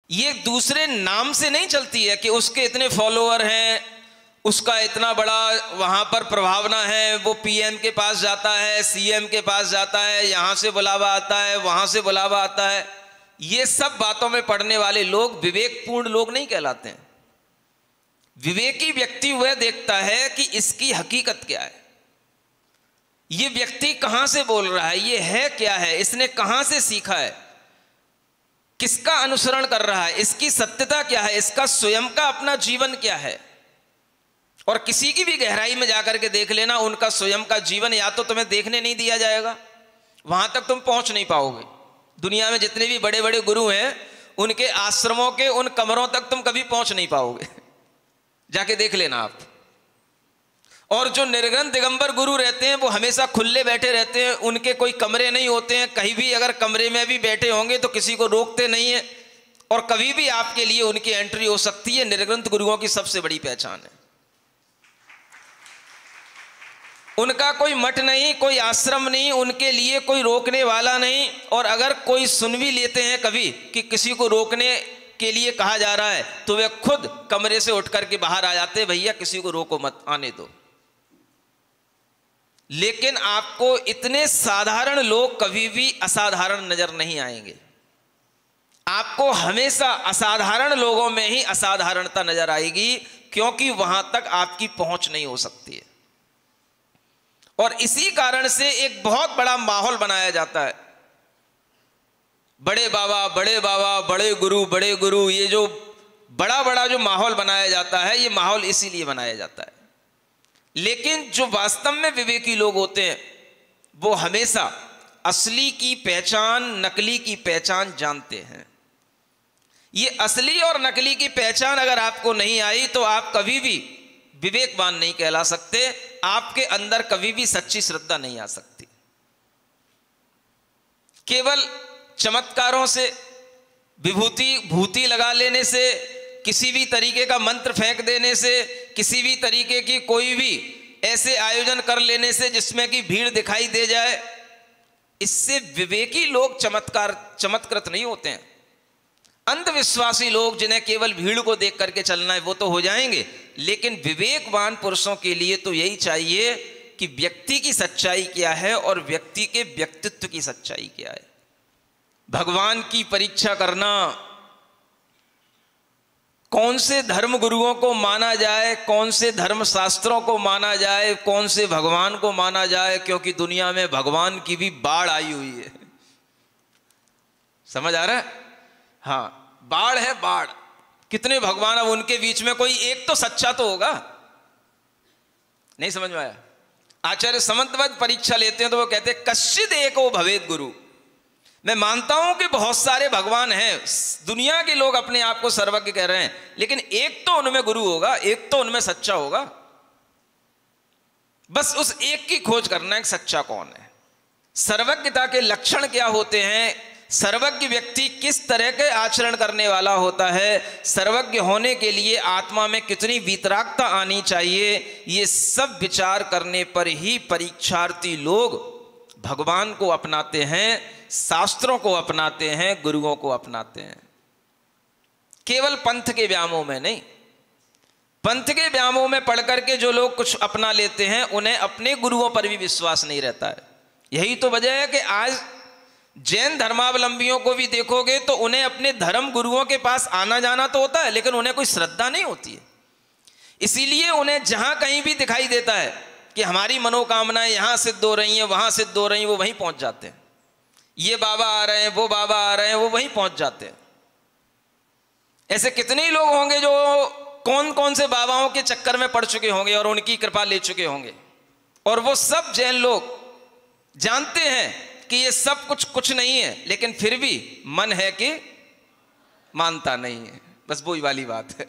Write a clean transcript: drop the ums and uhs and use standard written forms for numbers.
ये दूसरे नाम से नहीं चलती है कि उसके इतने फॉलोअर हैं, उसका इतना बड़ा वहाँ पर प्रभावना है, वो पीएम के पास जाता है, सीएम के पास जाता है, यहाँ से बुलावा आता है, वहाँ से बुलावा आता है। ये सब बातों में पड़ने वाले लोग विवेकपूर्ण लोग नहीं कहलाते हैं। विवेकी व्यक्ति वह देखता है कि इसकी हकीकत क्या है, ये व्यक्ति कहाँ से बोल रहा है, ये है क्या है, इसने कहाँ से सीखा है, किसका अनुसरण कर रहा है, इसकी सत्यता क्या है, इसका स्वयं का अपना जीवन क्या है। और किसी की भी गहराई में जाकर के देख लेना, उनका स्वयं का जीवन या तो तुम्हें देखने नहीं दिया जाएगा, वहां तक तुम पहुंच नहीं पाओगे। दुनिया में जितने भी बड़े बड़े गुरु हैं, उनके आश्रमों के उन कमरों तक तुम कभी पहुंच नहीं पाओगे, जाके देख लेना आप। और जो निर्गुण दिगंबर गुरु रहते हैं, वो हमेशा खुले बैठे रहते हैं, उनके कोई कमरे नहीं होते हैं। कहीं भी अगर कमरे में भी बैठे होंगे तो किसी को रोकते नहीं है, और कभी भी आपके लिए उनकी एंट्री हो सकती है। निर्गुण गुरुओं की सबसे बड़ी पहचान है, उनका कोई मठ नहीं, कोई आश्रम नहीं, उनके लिए कोई रोकने वाला नहीं। और अगर कोई सुन भी लेते हैं कभी कि किसी को रोकने के लिए कहा जा रहा है, तो वे खुद कमरे से उठ करके बाहर आ जाते, भैया किसी को रोको मत, आने दो। लेकिन आपको इतने साधारण लोग कभी भी असाधारण नजर नहीं आएंगे। आपको हमेशा असाधारण लोगों में ही असाधारणता नजर आएगी, क्योंकि वहां तक आपकी पहुंच नहीं हो सकती है। और इसी कारण से एक बहुत बड़ा माहौल बनाया जाता है, बड़े बाबा बड़े बाबा, बड़े गुरु, ये जो बड़ा बड़ा जो माहौल बनाया जाता है, ये माहौल इसीलिए बनाया जाता है। लेकिन जो वास्तव में विवेकी लोग होते हैं, वो हमेशा असली की पहचान, नकली की पहचान जानते हैं। ये असली और नकली की पहचान अगर आपको नहीं आई, तो आप कभी भी विवेकवान नहीं कहला सकते, आपके अंदर कभी भी सच्ची श्रद्धा नहीं आ सकती। केवल चमत्कारों से, विभूति भूति लगा लेने से, किसी भी तरीके का मंत्र फेंक देने से, किसी भी तरीके की कोई भी ऐसे आयोजन कर लेने से जिसमें कि भीड़ दिखाई दे जाए, इससे विवेकी लोग चमत्कृत नहीं होते हैं। अंधविश्वासी लोग, जिन्हें केवल भीड़ को देख करके चलना है, वो तो हो जाएंगे। लेकिन विवेकवान पुरुषों के लिए तो यही चाहिए कि व्यक्ति की सच्चाई क्या है और व्यक्ति के व्यक्तित्व की सच्चाई क्या है। भगवान की परीक्षा करना, कौन से धर्म गुरुओं को माना जाए, कौन से धर्म शास्त्रों को माना जाए, कौन से भगवान को माना जाए, क्योंकि दुनिया में भगवान की भी बाढ़ आई हुई है। समझ आ रहा है? हाँ, बाढ़ है, बाढ़। कितने भगवान, अब उनके बीच में कोई एक तो सच्चा तो होगा। नहीं समझ में आया? आचार्य समंतवत परीक्षा लेते हैं तो वो कहते हैं कश्चिद एको भवेद गुरु। मैं मानता हूं कि बहुत सारे भगवान हैं, दुनिया के लोग अपने आप को सर्वज्ञ कह रहे हैं, लेकिन एक तो उनमें गुरु होगा, एक तो उनमें सच्चा होगा। बस उस एक की खोज करना है, सच्चा कौन है। सर्वज्ञता के लक्षण क्या होते हैं, सर्वज्ञ व्यक्ति किस तरह के आचरण करने वाला होता है, सर्वज्ञ होने के लिए आत्मा में कितनी वीतरागता आनी चाहिए, ये सब विचार करने पर ही परीक्षार्थी लोग भगवान को अपनाते हैं, शास्त्रों को अपनाते हैं, गुरुओं को अपनाते हैं। केवल पंथ के व्यामों में नहीं, पंथ के व्यामों में पढ़ करके जो लोग कुछ अपना लेते हैं, उन्हें अपने गुरुओं पर भी विश्वास नहीं रहता है। यही तो वजह है कि आज जैन धर्मावलंबियों को भी देखोगे तो उन्हें अपने धर्म गुरुओं के पास आना जाना तो होता है, लेकिन उन्हें कोई श्रद्धा नहीं होती है। इसीलिए उन्हें जहां कहीं भी दिखाई देता है कि हमारी मनोकामनाएं यहां सिद्ध हो रही हैं, वहां सिद्ध हो रही हैं, वो वहीं पहुंच जाते हैं। ये बाबा आ रहे हैं, वो बाबा आ रहे हैं, वो वहीं पहुंच जाते हैं। ऐसे कितने ही लोग होंगे जो कौन कौन से बाबाओं के चक्कर में पड़ चुके होंगे और उनकी कृपा ले चुके होंगे, और वो सब जैन लोग जानते हैं कि ये सब कुछ नहीं है, लेकिन फिर भी मन है कि मानता नहीं है। बस वही वाली बात है।